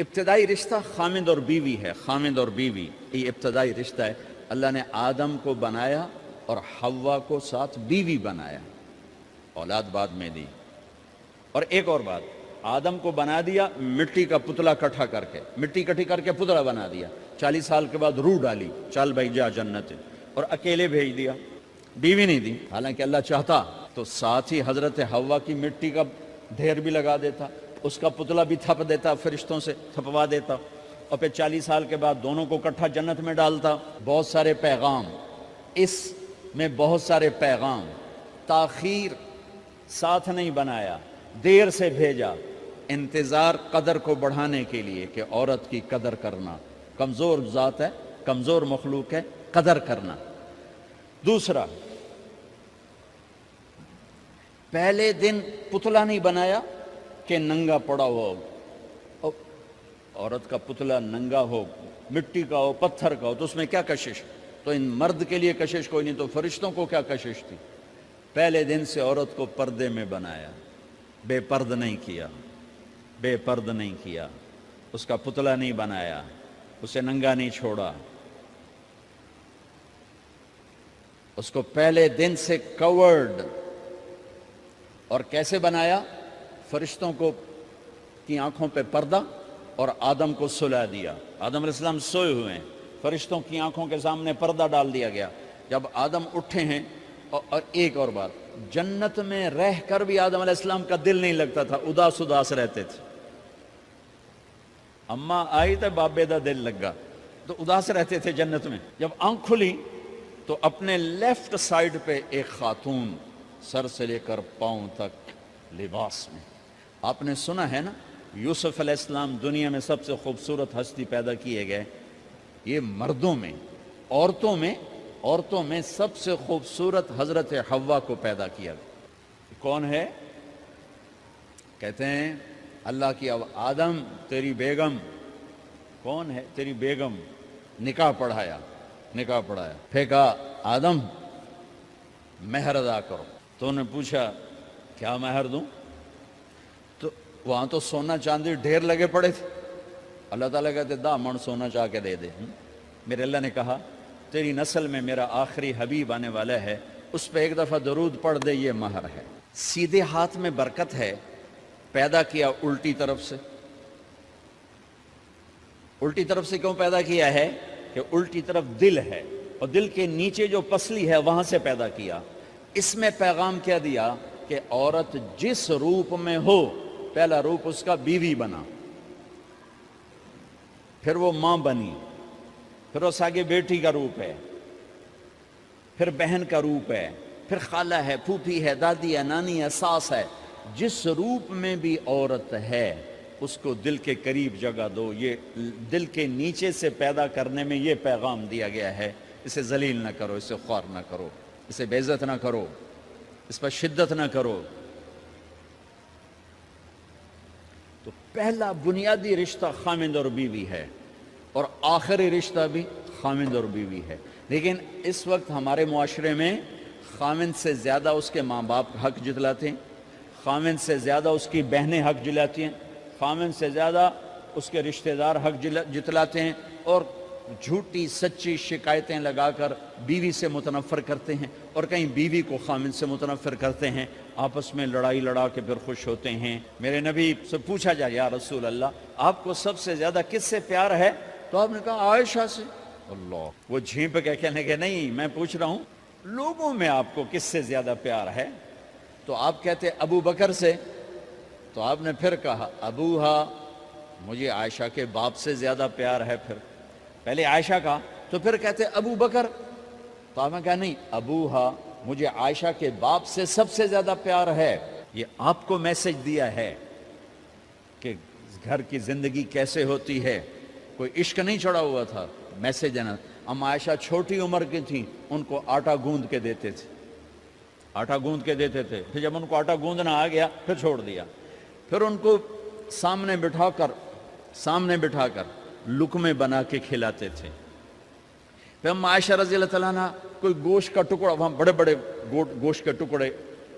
ابتدائی رشتہ خامد اور بیوی ہے. خامد اور بیوی یہ ابتدائی رشتہ ہے. اللہ نے آدم کو بنایا اور حوا کو ساتھ بیوی بنایا, اولاد بعد میں دی. اور ایک اور بات, آدم کو بنا دیا مٹی کا پتلا اکٹھا کر کے, مٹی اکٹھی کر کے پتلا بنا دیا. 40 سال کے بعد روح ڈالی, چل بھائی جا جنت, اور اکیلے بھیج دیا, بیوی نہیں دی. حالانکہ اللہ چاہتا تو ساتھ ہی حضرت حوا کی مٹی کا ڈھیر بھی لگا دیتا, اس کا پتلا بھی تھپ دیتا, فرشتوں سے تھپوا دیتا, اور پھر 40 سال کے بعد دونوں کو اکٹھا جنت میں ڈالتا. بہت سارے پیغام, اس میں بہت سارے پیغام. تاخیر ساتھ نہیں بنایا, دیر سے بھیجا. انتظار قدر کو بڑھانے کے لیے کہ عورت کی قدر کرنا, کمزور ذات ہے, کمزور مخلوق ہے, قدر کرنا. دوسرا, پہلے دن پتلا نہیں بنایا کہ ننگا پڑا ہو. عورت کا پتلا ننگا ہو, مٹی کا ہو, پتھر کا ہو, تو اس میں کیا کشش؟ تو ان مرد کے لیے کشش کوئی نہیں, تو فرشتوں کو کیا کشش تھی؟ پہلے دن سے عورت کو پردے میں بنایا, بے پرد نہیں کیا, بے پرد نہیں کیا, اس کا پتلا نہیں بنایا, اسے ننگا نہیں چھوڑا, اس کو پہلے دن سے کورڈ. اور کیسے بنایا؟ فرشتوں کو کی آنکھوں پہ پردہ اور آدم کو سلا دیا. آدم علیہ السلام سوئے ہوئے ہیں, فرشتوں کی آنکھوں کے سامنے پردہ ڈال دیا گیا. جب آدم اٹھے ہیں, اور ایک اور بات, جنت میں رہ کر بھی آدم علیہ السلام کا دل نہیں لگتا تھا, اداس اداس رہتے تھے. اماں آئی تو بابے دا دل لگا, تو اداس رہتے تھے جنت میں. جب آنکھ کھلی تو اپنے لیفٹ سائیڈ پہ ایک خاتون, سر سے لے کر پاؤں تک لباس میں. آپ نے سنا ہے نا, یوسف علیہ السلام دنیا میں سب سے خوبصورت ہستی پیدا کیے گئے. یہ مردوں میں, عورتوں میں سب سے خوبصورت حضرت حوا کو پیدا کیا. کون ہے؟ کہتے ہیں اللہ کی آدم تیری بیگم. کون ہے تیری بیگم؟ نکاح پڑھایا. پھر کہا آدم مہر ادا کرو. تو انہوں نے پوچھا کیا مہر دوں؟ تو وہاں تو سونا چاندی ڈھیر لگے پڑے تھے. اللہ تعالیٰ کہتے دا من سونا چاہ کے دے دے. میرے اللہ نے کہا تیری نسل میں میرا آخری حبیب آنے والا ہے, اس پہ ایک دفعہ درود پڑھ دے, یہ مہر ہے. سیدھے ہاتھ میں برکت ہے. پیدا کیا الٹی طرف سے. الٹی طرف سے کیوں پیدا کیا ہے؟ کہ الٹی طرف دل ہے, اور دل کے نیچے جو پسلی ہے وہاں سے پیدا کیا. اس میں پیغام کیا دیا کہ عورت جس روپ میں ہو, پہلا روپ اس کا بیوی بنا, پھر وہ ماں بنی, پھر اس آگے بیٹی کا روپ ہے, پھر بہن کا روپ ہے, پھر خالہ ہے, پھوپھی ہے, دادی ہے, نانی ہے, ساس ہے. جس روپ میں بھی عورت ہے اس کو دل کے قریب جگہ دو. یہ دل کے نیچے سے پیدا کرنے میں یہ پیغام دیا گیا ہے. اسے ذلیل نہ کرو, اسے خوار نہ کرو, اسے بے عزت نہ کرو, اس پر شدت نہ کرو. تو پہلا بنیادی رشتہ خامند اور بیوی ہے, اور آخری رشتہ بھی خامند اور بیوی ہے. لیکن اس وقت ہمارے معاشرے میں خامند سے زیادہ اس کے ماں باپ حق جتلاتے ہیں, خامند سے زیادہ اس کی بہنیں حق جلاتی ہیں, خامند سے زیادہ اس کے رشتہ دار حق جتلاتے ہیں, اور جھوٹی سچی شکایتیں لگا کر بیوی سے متنفر کرتے ہیں, اور کہیں بیوی کو خامند سے متنفر کرتے ہیں. آپس میں لڑائی لڑا کے پھر خوش ہوتے ہیں. میرے نبی سے پوچھا جائے یا رسول اللہ آپ کو سب سے زیادہ کس سے پیار ہے؟ تو آپ نے کہا عائشہ سے. اللہ, وہ جھینپ کے کہنے کہ نہیں, میں پوچھ رہا ہوں لوگوں میں آپ کو کس سے زیادہ پیار ہے؟ تو آپ کہتے ابو بکر سے. تو آپ نے پھر کہا ابوہا, مجھے عائشہ کے باپ سے زیادہ پیار ہے. پھر پہلے عائشہ کہا, تو پھر کہتے ابو بکر. تو آپ نے کہا نہیں, ابوہا, مجھے عائشہ کے باپ سے سب سے زیادہ پیار ہے. یہ آپ کو میسج دیا ہے کہ گھر کی زندگی کیسے ہوتی ہے. کوئی عشق نہیں چڑھا ہوا تھا, میسج دینا. ام عائشہ چھوٹی عمر کی تھیں, ان کو آٹا گوندھ کے دیتے تھے, آٹا گوندھ کے دیتے تھے. پھر جب ان کو آٹا گوندھنا آ گیا پھر چھوڑ دیا. پھر ان کو سامنے بٹھا کر لقمے بنا کے کھلاتے تھے. پھر ہم عائشہ رضی اللہ تعالیٰ عنہ کوئی گوشت کا ٹکڑا, وہاں بڑے بڑے گوشت کے ٹکڑے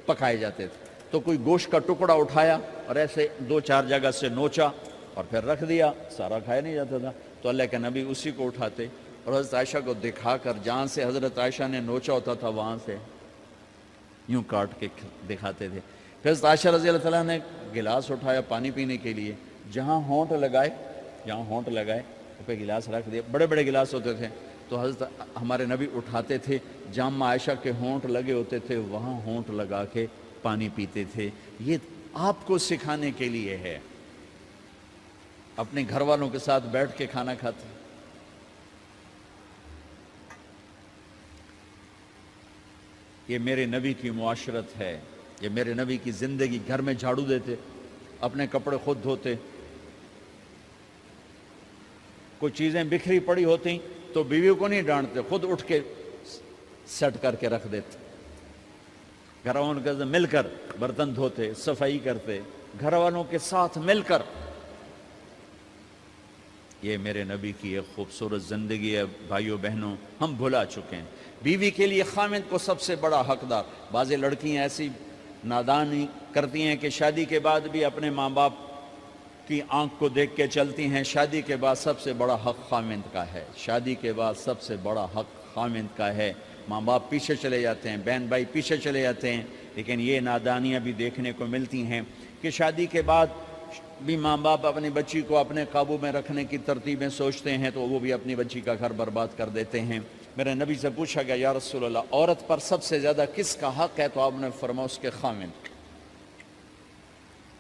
پکائے جاتے تھے, تو کوئی گوشت کا ٹکڑا اٹھایا اور ایسے 2-4 جگہ سے نوچا اور پھر رکھ دیا، سارا کھایا نہیں جاتا تھا، تو اللہ کے نبی اسی کو اٹھاتے اور حضرت عائشہ کو دکھا کر، جہاں سے حضرت عائشہ نے نوچا ہوتا تھا وہاں سے یوں کاٹ کے دکھاتے تھے۔ پھر حضرت عائشہ رضی اللہ تعالیٰ نے گلاس اٹھایا پانی پینے کے لیے، جہاں ہونٹ لگائے پہ گلاس رکھ دیا، بڑے بڑے گلاس ہوتے تھے، تو حضرت ہمارے نبی اٹھاتے تھے، جہاں عائشہ کے ہونٹ لگے ہوتے تھے وہاں ہونٹ لگا کے پانی پیتے تھے۔ یہ آپ کو سکھانے کے لیے ہے، اپنے گھر والوں کے ساتھ بیٹھ کے کھانا کھاتے۔ یہ میرے نبی کی معاشرت ہے، یہ میرے نبی کی زندگی۔ گھر میں جھاڑو دیتے، اپنے کپڑے خود دھوتے، کوئی چیزیں بکھری پڑی ہوتی تو بیوی کو نہیں ڈانٹتے، خود اٹھ کے سیٹ کر کے رکھ دیتے، گھر والوں کے ساتھ مل کر برتن دھوتے، صفائی کرتے، گھر والوں کے ساتھ مل کر۔ یہ میرے نبی کی ایک خوبصورت زندگی ہے بھائیو بہنوں، ہم بھلا چکے ہیں۔ بیوی کے لیے خامند کو سب سے بڑا حقدار۔ بعض لڑکیاں ایسی نادانی کرتی ہیں کہ شادی کے بعد بھی اپنے ماں باپ کی آنکھ کو دیکھ کے چلتی ہیں۔ شادی کے بعد سب سے بڑا حق خامند کا ہے، شادی کے بعد سب سے بڑا حق خامند کا ہے۔ ماں باپ پیچھے چلے جاتے ہیں، بہن بھائی پیچھے چلے جاتے ہیں، لیکن یہ نادانیاں بھی دیکھنے کو ملتی ہیں کہ شادی کے بعد بھی ماں باپ اپنی بچی کو اپنے قابو میں رکھنے کی ترتیبیں سوچتے ہیں تو وہ بھی اپنی بچی کا گھر برباد کر دیتے ہیں۔ میرے نبی سے پوچھا گیا یا رسول اللہ عورت پر سب سے زیادہ کس کا حق ہے؟ تو آپ نے فرمایا اس کے خامند۔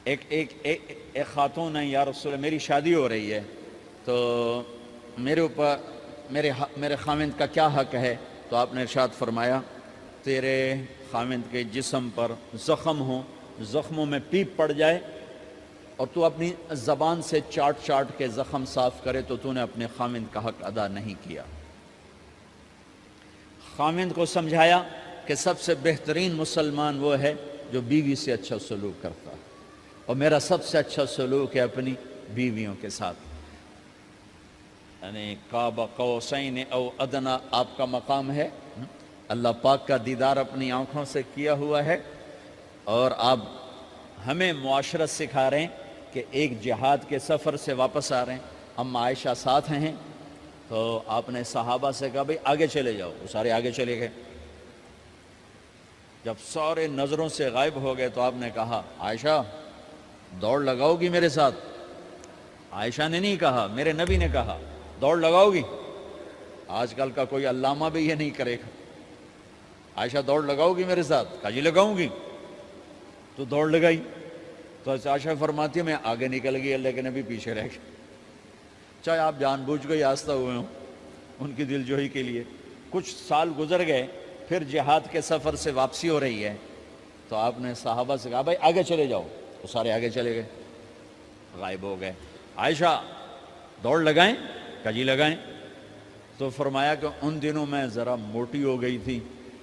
ایک خاتون ہے، یا رسول اللہ میری شادی ہو رہی ہے تو میرے اوپر میرے خامند کا کیا حق ہے؟ تو آپ نے ارشاد فرمایا تیرے خامند کے جسم پر زخم ہو، زخموں میں پیپ پڑ جائے اور تو اپنی زبان سے چاٹ چاٹ کے زخم صاف کرے تو تو نے اپنے خامند کا حق ادا نہیں کیا۔ خامند کو سمجھایا کہ سب سے بہترین مسلمان وہ ہے جو بیوی سے اچھا سلوک کرتا ہے، اور میرا سب سے اچھا سلوک ہے اپنی بیویوں کے ساتھ، یعنی قاب قوسین او ادنا آپ کا مقام ہے، اللہ پاک کا دیدار اپنی آنکھوں سے کیا ہوا ہے، اور آپ ہمیں معاشرت سکھا رہے ہیں کہ ایک جہاد کے سفر سے واپس آ رہے ہیں، ہم عائشہ ساتھ ہیں، تو آپ نے صحابہ سے کہا بھئی آگے چلے جاؤ، وہ سارے آگے چلے گئے۔ جب سارے نظروں سے غائب ہو گئے تو آپ نے کہا عائشہ دوڑ لگاؤ گی میرے ساتھ؟ عائشہ نے نہیں کہا، میرے نبی نے کہا دوڑ لگاؤ گی؟ آج کل کا کوئی علامہ بھی یہ نہیں کرے گا، عائشہ دوڑ لگاؤ گی میرے ساتھ؟ کہا جی لگاؤں گی۔ تو دوڑ لگائی تو عائشہ فرماتی ہے میں آگے نکل گئی، اللہ کے نبی پیچھے رہ گئے، چاہے آپ جان بوجھ کے آستہ ہوئے ہوں ان کی دل جوئی کے لیے۔ کچھ سال گزر گئے، پھر جہاد کے سفر سے واپسی ہو رہی ہے تو آپ نے صحابہ سے کہا بھائی آگے چلے جاؤ، وہ سارے آگے چلے گئے، غائب ہو گئے۔ عائشہ دوڑ لگائیں؟ کہا جی لگائیں۔ تو فرمایا کہ ان دنوں میں ذرا موٹی ہو گئی تھی،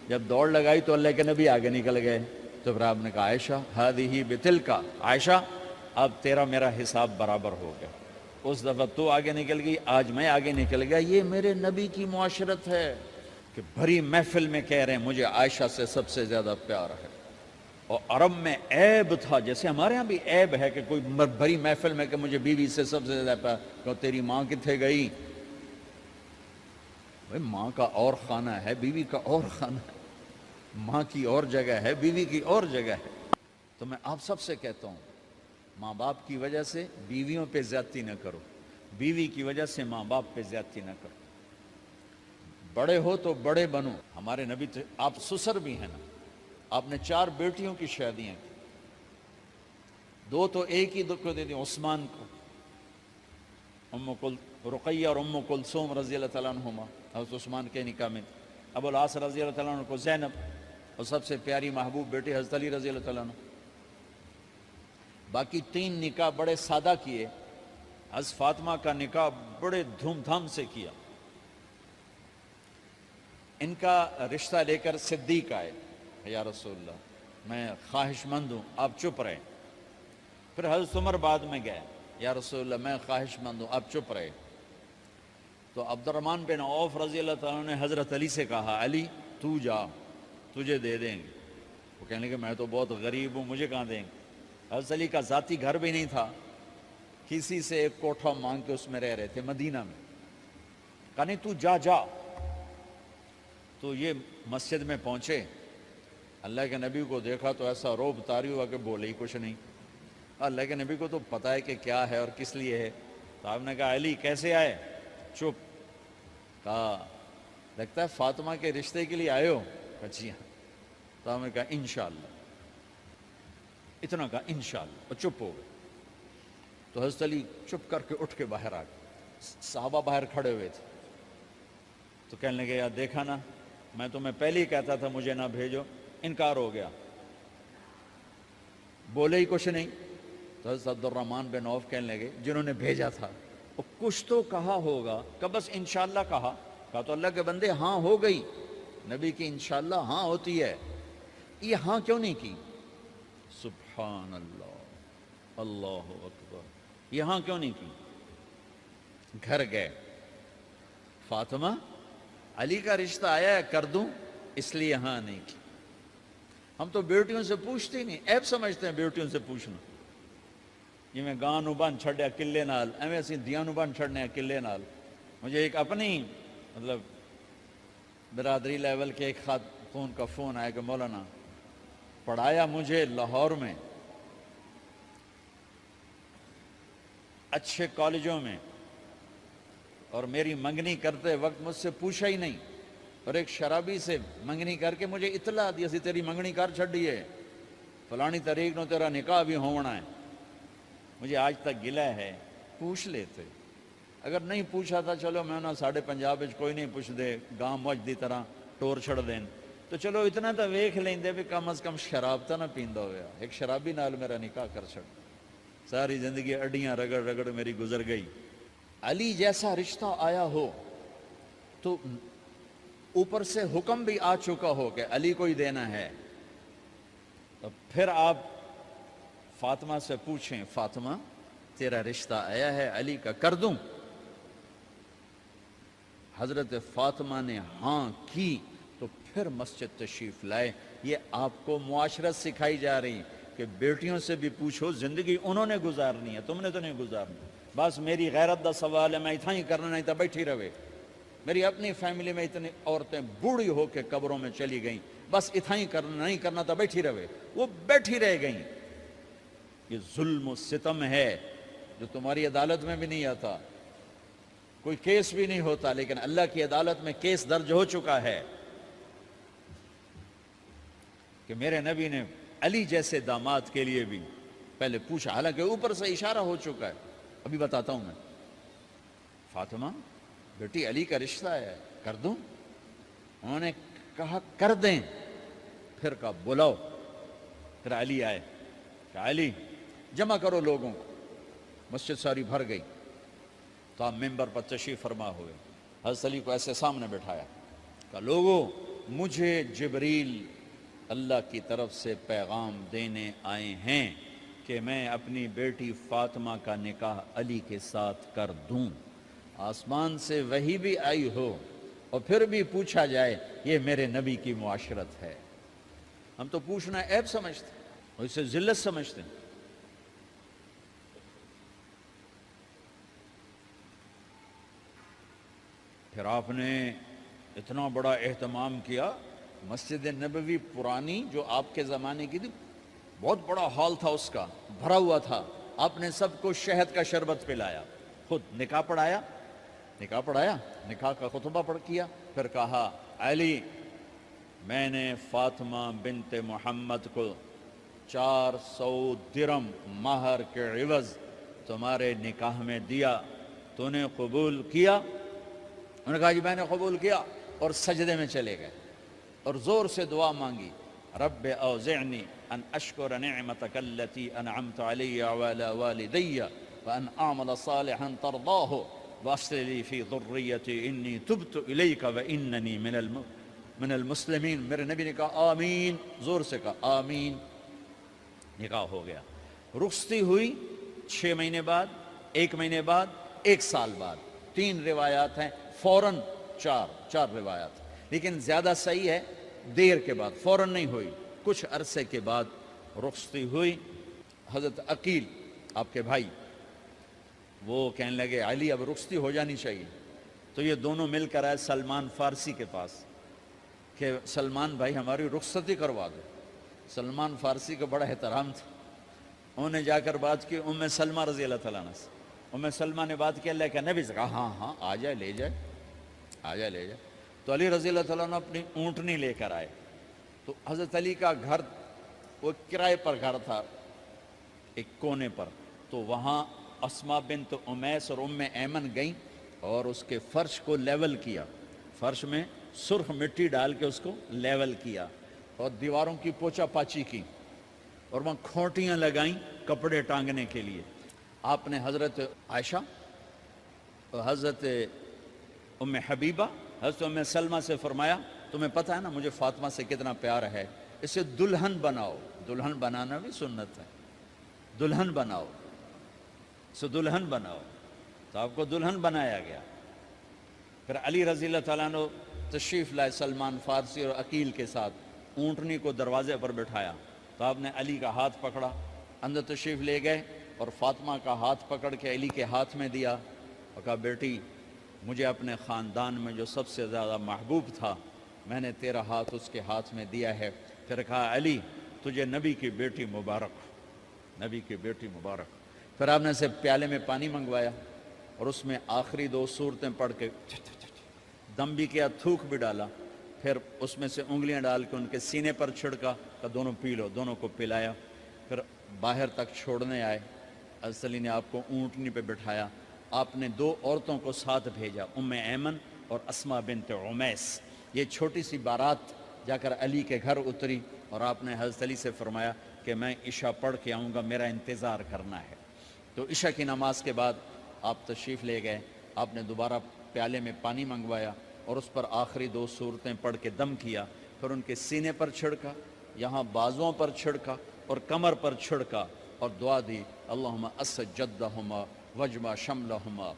جب دوڑ لگائی تو اللہ کے نبی آگے نکل گئے، تو پھر آپ نے کہا عائشہ ہذہ بتلک، عائشہ اب تیرا میرا حساب برابر ہو گیا، اس دفعہ تو آگے نکل گئی، آج میں آگے نکل گیا۔ یہ میرے نبی کی معاشرت ہے کہ بھری محفل میں کہہ رہے ہیں مجھے عائشہ سے سب سے زیادہ پیار ہے۔ اور عرب میں عیب تھا، جیسے ہمارے ہاں بھی عیب ہے کہ کوئی بھری محفل میں کہ مجھے بیوی سے سب سے زیادہ پیار، کہ تیری ماں کتنے گئی؟ بھائی ماں کا اور خانہ ہے، بیوی کا اور خانہ ہے، ماں کی اور جگہ ہے، بیوی کی اور جگہ ہے۔ تو میں آپ سب سے کہتا ہوں ماں باپ کی وجہ سے بیویوں پہ زیادتی نہ کرو، بیوی کی وجہ سے ماں باپ پہ زیادتی نہ کرو، بڑے ہو تو بڑے بنو۔ ہمارے نبی تو آپ سسر بھی ہیں نا، آپ نے 4 بیٹیوں کی شادیاں کی، 2 تو ایک ہی کو دے دیں عثمان کو، رقیہ اور ام کلثوم رضی اللہ تعالیٰ عنہما، حضرت عثمان کے نکاح میں، ابو العاص رضی اللہ تعالیٰ عنہ کو زینب، اور سب سے پیاری محبوب بیٹی حضرت علی رضی اللہ تعالیٰ عنہ۔ باقی 3 نکاح بڑے سادہ کیے، حضرت فاطمہ کا نکاح بڑے دھوم دھام سے کیا۔ ان کا رشتہ لے کر صدیق آئے، یا رسول اللہ میں خواہش مند ہوں، آپ چپ رہے۔ پھر حضرت عمر بعد میں گئے، یا رسول اللہ میں خواہش مند ہوں، آپ چپ رہے۔ تو عبد الرحمن بن عوف رضی اللہ تعالیٰ نے حضرت علی سے کہا علی تو جا، تجھے دے دیں گے۔ وہ کہنے کہ میں تو بہت غریب ہوں، مجھے کہاں دیں گے؟ حضرت علی کا ذاتی گھر بھی نہیں تھا، کسی سے ایک کوٹھا مانگ کے اس میں رہ رہے تھے مدینہ میں. کہا نہیں تو جا جا. تو یہ مسجد میں پہنچے, اللہ کے نبی کو دیکھا تو ایسا روب طاری ہوا کہ بولے ہی کچھ نہیں. اللہ کے نبی کو تو پتہ ہے کہ کیا ہے اور کس لیے ہے. تو آپ نے کہا علی کیسے آئے؟ چپ. کہا لگتا ہے فاطمہ کے رشتے کے لیے آئے ہو؟ کہا جی ہاں. تو آپ نے کہا انشاءاللہ. اتنا کہا انشاءاللہ اور چپ ہو گئے. تو حضرت علی چپ کر کے اٹھ کے باہر آ گئے. صحابہ باہر کھڑے ہوئے تھے. تو کہنے لگے یار دیکھا نا, میں تمہیں پہلے ہی کہتا تھا مجھے نہ بھیجو, انکار ہو گیا, بولے ہی کچھ نہیں. تو حضرت عبد الرحمن بن عوف کہنے لگے جنہوں نے بھیجا تھا, وہ کچھ تو کہا ہوگا, کہ بس انشاءاللہ کہا. کہا تو اللہ کے بندے ہاں ہو گئی, نبی کی انشاءاللہ ہاں ہوتی ہے, یہ ہاں کیوں نہیں کی؟ سبحان اللہ, اللہ اکبر, یہ ہاں کیوں نہیں کی؟ گھر گئے, فاطمہ علی کا رشتہ آیا ہے کر دوں, اس لیے ہاں نہیں کی. ہم تو بیٹیوں سے پوچھتے ہی نہیں, عیب سمجھتے ہیں بیٹیوں سے پوچھنا. یہ میں گاں نو بن چھڑیا قلعے نال, ایویں اسی دیاں نو بن چھڑنے قلعے نال. مجھے ایک اپنی مطلب برادری لیول کے ایک خاتون کا فون آیا کہ مولانا پڑھایا مجھے لاہور میں اچھے کالجوں میں, اور میری منگنی کرتے وقت مجھ سے پوچھا ہی نہیں, اور ایک شرابی سے منگنی کر کے مجھے اطلاع دی سی تیری منگنی کر چھڑی ہے, فلانی تاریخ نو تیرا نکاح بھی ہونا ہے. مجھے آج تک گلہ ہے, پوچھ لیتے. اگر نہیں پوچھا تھا چلو میں نہ ساڑھے پنجاب کوئی نہیں پوچھ دے, گاں مجھ دی طرح ٹور چھڑ دین, تو چلو اتنا تو ویکھ لیندے بھی کم از کم شراب تا نہ پیندا ہویا. ایک شرابی نال میرا نکاح کر چھڑ, ساری زندگی اڈیاں رگڑ رگڑ میری گزر گئی. علی جیسا رشتہ آیا ہو تو اوپر سے حکم بھی آ چکا ہو کہ علی کو ہی دینا ہے, تو پھر آپ فاطمہ سے پوچھیں فاطمہ تیرا رشتہ آیا ہے علی کا, کر دوں؟ حضرت فاطمہ نے ہاں کی تو پھر مسجد تشریف لائے. یہ آپ کو معاشرت سکھائی جا رہی کہ بیٹیوں سے بھی پوچھو, زندگی انہوں نے گزارنی ہے, تم نے تو نہیں گزارنی. بس میری غیرت دا سوال ہے, میں اتنا ہی کرنا نہیں تھا بیٹھی رہے. میری اپنی فیملی میں اتنی عورتیں بوڑھی ہو کے قبروں میں چلی گئیں, بس اتنا ہی کرنا نہیں کرنا تھا بیٹھی رہے, وہ بیٹھی رہ گئیں. یہ ظلم و ستم ہے جو تمہاری عدالت میں بھی نہیں آتا, کوئی کیس بھی نہیں ہوتا, لیکن اللہ کی عدالت میں کیس درج ہو چکا ہے کہ میرے نبی نے علی جیسے داماد کے لیے بھی پہلے پوچھا, حالانکہ اوپر سے اشارہ ہو چکا ہے. ابھی بتاتا ہوں میں. فاطمہ بیٹی علی کا رشتہ ہے, کر دوں؟ انہوں نے کہا کر دیں. پھر کہا بلاؤ. پھر علی آئے, کہا علی جمع کرو لوگوں کو. مسجد ساری بھر گئی. تو آپ ممبر پر تشریف فرما ہوئے. حضرت علی کو ایسے سامنے بٹھایا, کہا لوگوں مجھے جبریل اللہ کی طرف سے پیغام دینے آئے ہیں کہ میں اپنی بیٹی فاطمہ کا نکاح علی کے ساتھ کر دوں. آسمان سے وحی بھی آئی ہو اور پھر بھی پوچھا جائے, یہ میرے نبی کی معاشرت ہے. ہم تو پوچھنا عیب سمجھتے اور اسے ذلت سمجھتے ہیں. پھر آپ نے اتنا بڑا اہتمام کیا. مسجد نبوی پرانی جو آپ کے زمانے کی تھی, بہت بڑا ہال تھا, اس کا بھرا ہوا تھا. آپ نے سب کو شہد کا شربت پلایا, خود نکاح پڑھایا, نکاح کا خطبہ پڑھ کیا. پھر کہا علی میں نے فاطمہ بنت محمد کو 400 درم مہر کے عوض تمہارے نکاح میں دیا, تو نے قبول کیا؟ انہوں نے کہا جی میں نے قبول کیا, اور سجدے میں چلے گئے اور زور سے دعا مانگی, رب اوزعنی ان اشکر نعمتک التي انعمت علی وعلی والدی وان اعمل صالحا ترضاہ واصلح لی فی ذریتی انی تبت الیک واننی من المسلمین. میرے نبی نے کہا آمین, زور سے کہا آمین. نکاح ہو گیا. رخصتی ہوئی 6 مہینے بعد, 1 مہینے بعد, 1 سال بعد. 3 روایات ہیں, فوراً 4 روایات, لیکن زیادہ صحیح ہے دیر کے بعد, فوراً نہیں ہوئی, کچھ عرصے کے بعد رخصتی ہوئی. حضرت عقیل آپ کے بھائی وہ کہنے لگے علی اب رخصتی ہو جانی چاہیے. تو یہ دونوں مل کر آئے سلمان فارسی کے پاس کہ سلمان بھائی ہماری رخصتی کروا دو. سلمان فارسی کا بڑا احترام تھا. انہوں نے جا کر بات کی ام سلمہ رضی اللہ تعالیٰ عنہ سے. ام سلمہ نے بات کی اللہ کے نبی سے کہا ہاں ہاں آ جائے لے جائے آ جائے لے جائے. تو علی رضی اللہ تعالیٰ عنہ اپنی اونٹنی لے کر آئے. تو حضرت علی کا گھر وہ کرائے پر گھر تھا ایک کونے پر. تو وہاں اسماء بنت امیس اور ام ایمن گئیں اور اس کے فرش کو لیول کیا. فرش میں سرخ مٹی ڈال کے اس کو لیول کیا اور دیواروں کی پوچا پاچی کی اور وہاں کھوٹیاں لگائیں کپڑے ٹانگنے کے لیے. آپ نے حضرت عائشہ اور حضرت ام حبیبہ حضرت ام سلمہ سے فرمایا تمہیں پتہ ہے نا مجھے فاطمہ سے کتنا پیار ہے, اسے دلہن بناؤ. دلہن بنانا بھی سنت ہے. دلہن بناؤ, اسے دلہن بناؤ. تو آپ کو دلہن بنایا گیا. پھر علی رضی اللہ تعالیٰ عنہ تشریف لائے سلمان فارسی اور عقیل کے ساتھ. اونٹنی کو دروازے پر بٹھایا تو آپ نے علی کا ہاتھ پکڑا, اندر تشریف لے گئے اور فاطمہ کا ہاتھ پکڑ کے علی کے ہاتھ میں دیا اور کہا بیٹی مجھے اپنے خاندان میں جو سب سے زیادہ محبوب تھا میں نے تیرا ہاتھ اس کے ہاتھ میں دیا ہے. پھر کہا علی تجھے نبی کی بیٹی مبارک, نبی کی بیٹی مبارک. پھر آپ نے اسے پیالے میں پانی منگوایا اور اس میں آخری 2 سورتیں پڑھ کے دم بھی کیا, تھوک بھی ڈالا. پھر اس میں سے انگلیاں ڈال کے ان کے سینے پر چھڑکا کہ دونوں پی لو. دونوں کو پلایا. پھر باہر تک چھوڑنے آئے. حضرت علی نے آپ کو اونٹنی پہ بٹھایا. آپ نے 2 عورتوں کو ساتھ بھیجا, ام ایمن اور اسماء بنت عمیس. یہ چھوٹی سی بارات جا کر علی کے گھر اتری اور آپ نے حضرت علی سے فرمایا کہ میں عشاء پڑھ کے آؤں گا, میرا انتظار کرنا ہے. تو عشاء کی نماز کے بعد آپ تشریف لے گئے. آپ نے دوبارہ پیالے میں پانی منگوایا اور اس پر آخری 2 سورتیں پڑھ کے دم کیا. پھر ان کے سینے پر چھڑکا, یہاں بازوؤں پر چھڑکا اور کمر پر چھڑکا اور دعا دی اللہم اسد جدہما وجمع شملہما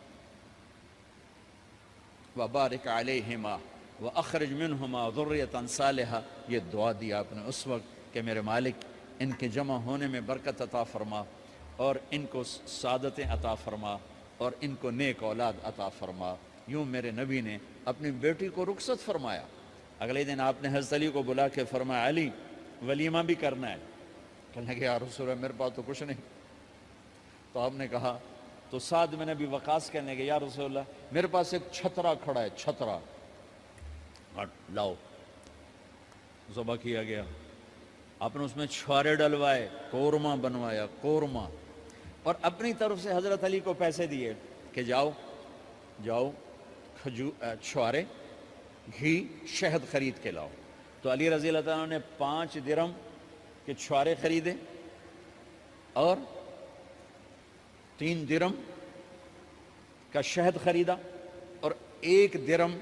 وبارک علیہما واخرج منہما ذریۃ صالحہ. یہ دعا دی آپ نے اس وقت کہ میرے مالک ان کے جمع ہونے میں برکت عطا فرما اور ان کو سعادتیں عطا فرما اور ان کو نیک اولاد عطا فرما. یوں میرے نبی نے اپنی بیٹی کو رخصت فرمایا. اگلے دن آپ نے حضرت علی کو بلا کے فرمایا علی ولیمہ بھی کرنا ہے. کہنے لگے یا رسول اللہ میرے پاس تو کچھ نہیں. تو آپ نے کہا تو سعد بن ابی وقاص کہنے لگے یا رسول اللہ میرے پاس ایک چھترا کھڑا ہے, چھترا لاؤ. ذبح کیا گیا. آپ نے اس میں چھوارے ڈلوائے, قورمہ بنوایا, قورمہ. اور اپنی طرف سے حضرت علی کو پیسے دیے کہ جاؤ جاؤ چھوارے, گھی, شہد خرید کے لاؤ. تو علی رضی اللہ تعالیٰ نے 5 درم کے چھوارے خریدے اور 3 درم کا شہد خریدا اور 1 درم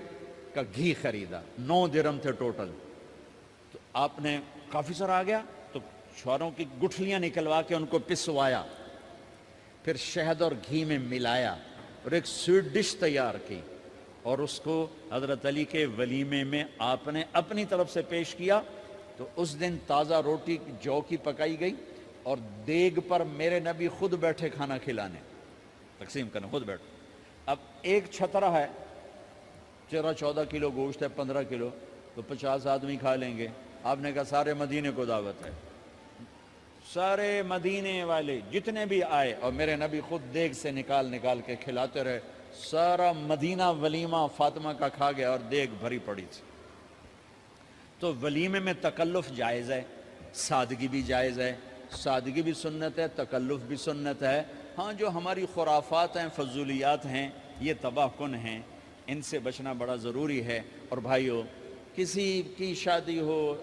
کا گھی خریدا. 9 درم تھے ٹوٹل. تو آپ نے کافی سارا آ گیا تو چھواروں کی گٹھلیاں نکلوا کے ان کو پسوایا, پھر شہد اور گھی میں ملایا اور ایک سویٹ ڈش تیار کی اور اس کو حضرت علی کے ولیمے میں آپ نے اپنی طرف سے پیش کیا. تو اس دن تازہ روٹی جو کی پکائی گئی اور دیگ پر میرے نبی خود بیٹھے کھانا کھلانے, تقسیم کرنے خود بیٹھے. اب ایک چھترا ہے, 14 کلو گوشت ہے, 15 کلو, تو 50 آدمی کھا لیں گے. آپ نے کہا سارے مدینے کو دعوت ہے, سارے مدینے والے جتنے بھی آئے اور میرے نبی خود دیگ سے نکال نکال کے کھلاتے رہے. سارا مدینہ ولیمہ فاطمہ کا کھا گیا اور دیگ بھری پڑی تھی. تو ولیمے میں تکلف جائز ہے, سادگی بھی جائز ہے. سادگی بھی سنت ہے, تکلف بھی سنت ہے. ہاں جو ہماری خرافات ہیں, فضولیات ہیں, یہ تباہ کن ہیں, ان سے بچنا بڑا ضروری ہے. اور بھائیو کسی کی شادی ہو,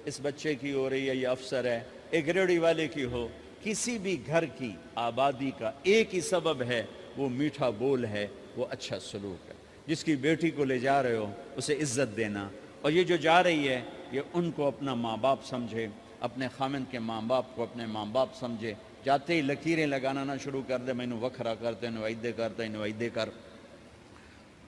اس بچے کی ہو رہی ہے, یہ افسر ہے, ایک ریڑھی والے کی ہو, کسی بھی گھر کی آبادی کا ایک ہی سبب ہے, وہ میٹھا بول ہے, وہ اچھا سلوک ہے. جس کی بیٹی کو لے جا رہے ہو اسے عزت دینا, اور یہ جو جا رہی ہے یہ ان کو اپنا ماں باپ سمجھے, اپنے خامن کے ماں باپ کو اپنے ماں باپ سمجھے. جاتے ہی لکیریں لگانا نہ شروع کر دے, میں انہوں وکھرا کرتے انہوں ایدے کرتے انہوں ایدے کر.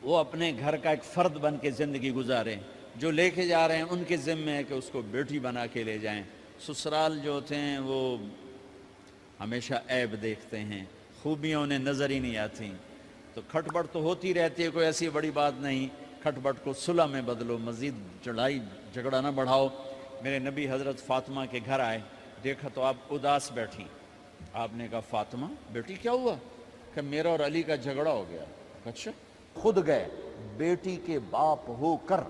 وہ اپنے گھر کا ایک فرد بن کے زندگی گزاریں. جو لے کے جا رہے ہیں ان کے ذمے ہے کہ اس کو بیٹی بنا کے لے جائیں. سسرال جو ہوتے ہیں وہ ہمیشہ عیب دیکھتے ہیں, خوبیاں انہیں نظر ہی نہیں آتی. تو کھٹپٹ تو ہوتی رہتی ہے، کوئی ایسی بڑی بات نہیں. کھٹپٹ کو صلح میں بدلو، مزید لڑائی جھگڑا نہ بڑھاؤ. میرے نبی حضرت فاطمہ کے گھر آئے، دیکھا تو آپ اداس بیٹھی. آپ نے کہا فاطمہ بیٹی کیا ہوا؟ کہ میرا اور علی کا جھگڑا ہو گیا. اچھا. خود گئے بیٹی کے باپ ہو کر،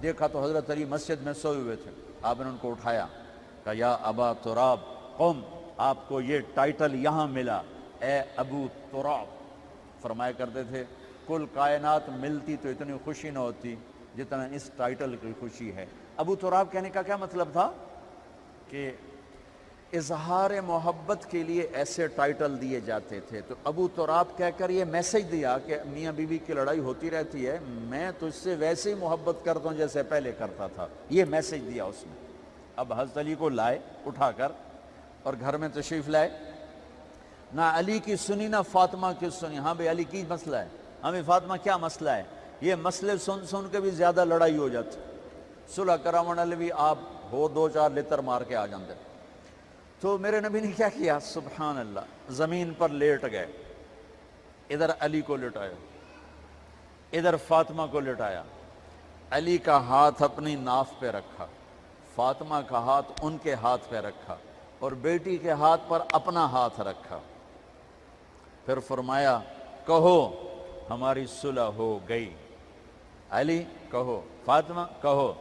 دیکھا تو حضرت علی مسجد میں سوئے ہوئے تھے. آپ نے ان کو اٹھایا، کہا یا ابا تراب قم، آپ کو یہ ٹائٹل یہاں ملا، اے ابو تراب. فرمایا کرتے تھے کل کائنات ملتی تو اتنی خوشی نہ ہوتی جتنا اس ٹائٹل کی خوشی ہے. ابو تراب کہنے کا کیا مطلب تھا؟ کہ اظہار محبت کے لیے ایسے ٹائٹل دیے جاتے تھے. تو ابو تراب کہہ کر یہ میسج دیا کہ میاں بیوی کی لڑائی ہوتی رہتی ہے، میں تجھ سے ویسے ہی محبت کرتا ہوں جیسے پہلے کرتا تھا. یہ میسج دیا اس نے. اب حضرت علی کو لائے اٹھا کر اور گھر میں تشریف لائے. نہ علی کی سنی نہ فاطمہ کی سنی. ہاں بھئی علی کی مسئلہ ہے، ہاں بھئی فاطمہ کیا مسئلہ ہے. یہ مسئلے سن سن کے بھی زیادہ لڑائی ہو جاتی. صلح کراون والے بھی آپ ہو 2-4 لتر مار کے آ جاندے. تو میرے نبی نے کیا کیا؟ سبحان اللہ، زمین پر لیٹ گئے. ادھر علی کو لٹایا، ادھر فاطمہ کو لٹایا. علی کا ہاتھ اپنی ناف پہ رکھا، فاطمہ کا ہاتھ ان کے ہاتھ پہ رکھا، اور بیٹی کے ہاتھ پر اپنا ہاتھ رکھا. پھر فرمایا کہو ہماری صلح ہو گئی. علی کہو، فاطمہ کہو.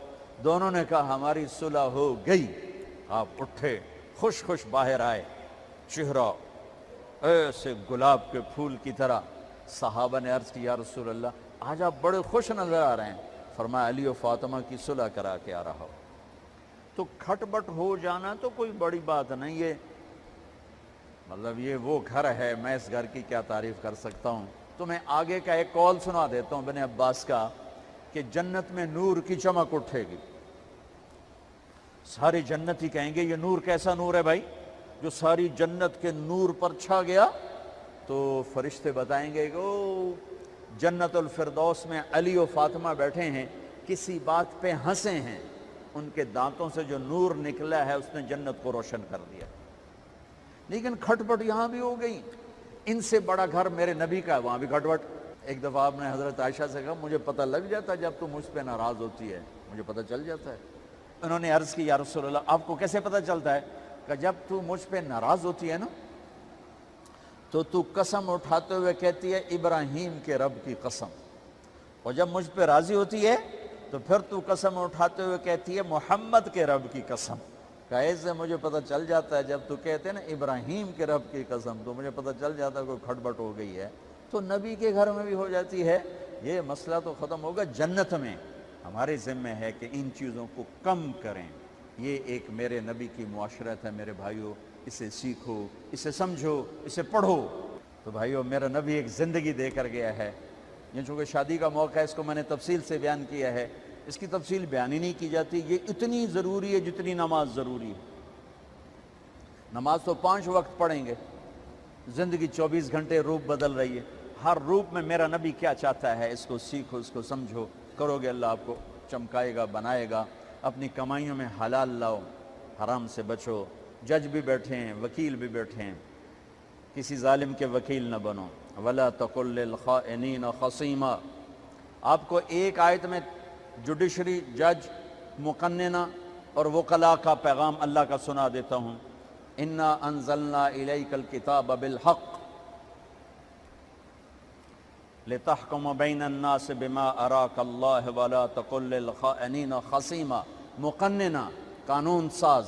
دونوں نے کہا ہماری صلح ہو گئی. آپ اٹھے، خوش خوش باہر آئے، چہرہ ایسے گلاب کے پھول کی طرح. صحابہ نے عرض کی یا رسول اللہ آج آپ بڑے خوش نظر آ رہے ہیں. فرمایا علی و فاطمہ کی صلح کرا کے آ رہا ہو. تو کھٹ بٹ ہو جانا تو کوئی بڑی بات نہیں ہے، مطلب یہ وہ گھر ہے، میں اس گھر کی کیا تعریف کر سکتا ہوں. تو میں آگے کا ایک قول سنا دیتا ہوں ابن عباس کا کہ جنت میں نور کی چمک اٹھے گی. سارے جنتی کہیں گے یہ نور کیسا نور ہے بھائی جو ساری جنت کے نور پر چھا گیا. تو فرشتے بتائیں گے کہ او جنت الفردوس میں علی و فاطمہ بیٹھے ہیں، کسی بات پہ ہنسے ہیں، ان کے دانتوں سے جو نور نکلا ہے اس نے جنت کو روشن کر دیا. لیکن کھٹ پٹ یہاں بھی ہو گئی. ان سے بڑا گھر میرے نبی کا ہے، وہاں بھی کھٹ پٹ. ایک دفعہ آپ نے حضرت عائشہ سے کہا مجھے پتہ لگ جاتا جب تو مجھ پہ ناراض ہوتی ہے، مجھے پتہ چل جاتا ہے. انہوں نے عرض کی یا رسول اللہ آپ کو کیسے پتہ چلتا ہے؟ کہ جب تو مجھ پہ ناراض ہوتی ہے نا تو قسم اٹھاتے ہوئے کہتی ہے ابراہیم کے رب کی قسم، اور جب مجھ پہ راضی ہوتی ہے تو پھر تو قسم اٹھاتے ہوئے کہتی ہے محمد کے رب کی قسم. ایسے مجھے پتہ چل جاتا ہے جب تو کہتے ہیں نا ابراہیم کے رب کی قسم تو مجھے پتہ چل جاتا ہے کوئی کھٹ بٹ ہو گئی ہے. تو نبی کے گھر میں بھی ہو جاتی ہے. یہ مسئلہ تو ختم ہوگا جنت میں. ہمارے ذمہ ہے کہ ان چیزوں کو کم کریں. یہ ایک میرے نبی کی معاشرت ہے میرے بھائیوں، اسے سیکھو، اسے سمجھو، اسے پڑھو. تو بھائیوں میرا نبی ایک زندگی دے کر گیا ہے. یہ چونکہ شادی کا موقع ہے اس کو میں نے تفصیل سے بیان کیا ہے، اس کی تفصیل بیان ہی نہیں کی جاتی. یہ اتنی ضروری ہے جتنی نماز ضروری ہے. نماز تو 5 وقت پڑھیں گے، زندگی 24 گھنٹے روپ بدل رہی ہے. ہر روپ میں میرا نبی کیا چاہتا ہے اس کو سیکھو، اس کو سمجھو. کرو گے اللہ آپ کو چمکائے گا، بنائے گا. اپنی کمائیوں میں حلال لاؤ، حرام سے بچو. جج بھی بیٹھے ہیں، وکیل بھی بیٹھے ہیں، کسی ظالم کے وکیل نہ بنو. وَلَا تَقُلْ لِلْخَائِنِينَ خَصِيمًا. آپ کو ایک آیت میں جوڈیشری، جج، مقننہ اور وکلاء کا پیغام اللہ کا سنا دیتا ہوں. اِنَّا أَنزَلْنَا إِلَيْكَ الْكِتَابَ بِالْحَقِّ لِتَحْكُمَ بَيْنَ النَّاسِ بِمَا أَرَاكَ اللَّهُ وَلَا تَقُلْ لِلْخَائِنِينَ خَصِيمًا. مقننہ، قانون ساز.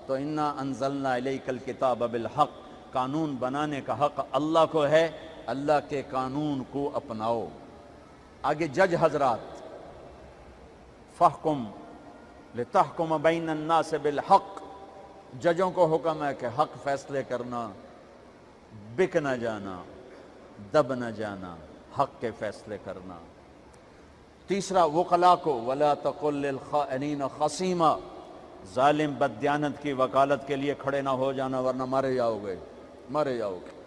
تو اِنَّا أَنزَلْنَا إِلَيْكَ الْكِتَابَ بِالْحَقِّ، قانون بنانے کا حق اللہ کو ہے، اللہ کے قانون کو اپناؤ. آگے جج حضرات، فَحْكُمْ لِتَحْكُمَ بَيْنَ النَّاسِ بِالْحَقِّ. ججوں کو حکم ہے کہ حق فیصلے کرنا، بک نہ جانا، دب نہ جانا، حق کے فیصلے کرنا. تیسرا وکلاء کو وَلَا تَقُلْ لِلْخَائِنِينَ خَصِيمًا، ظالم بددیانت کی وکالت کے لیے کھڑے نہ ہو جانا ورنہ مارے جاؤ گے، مارے جاؤ گے.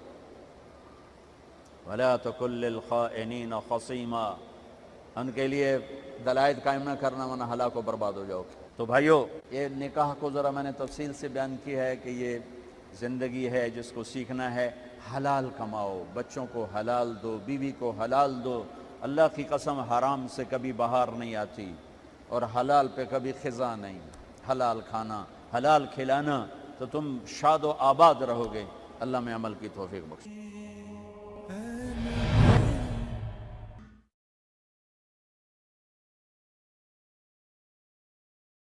وَلَا تَقُلْ لِلْخَائِنِينَ خَصِيمًا، ان کے لیے دلائل قائم نہ کرنا ورنہ ہلاک و برباد ہو جاؤ گے. تو بھائیو یہ نکاح کو ذرا میں نے تفصیل سے بیان کی ہے کہ یہ زندگی ہے جس کو سیکھنا ہے حلال کماؤ، بچوں کو حلال دو، بیوی کو حلال دو. اللہ کی قسم حرام سے کبھی بہار نہیں آتی اور حلال پہ کبھی خزاں نہیں. حلال کھانا، حلال کھلانا تو تم شاد و آباد رہو گے. اللہ میں عمل کی توفیق بخش.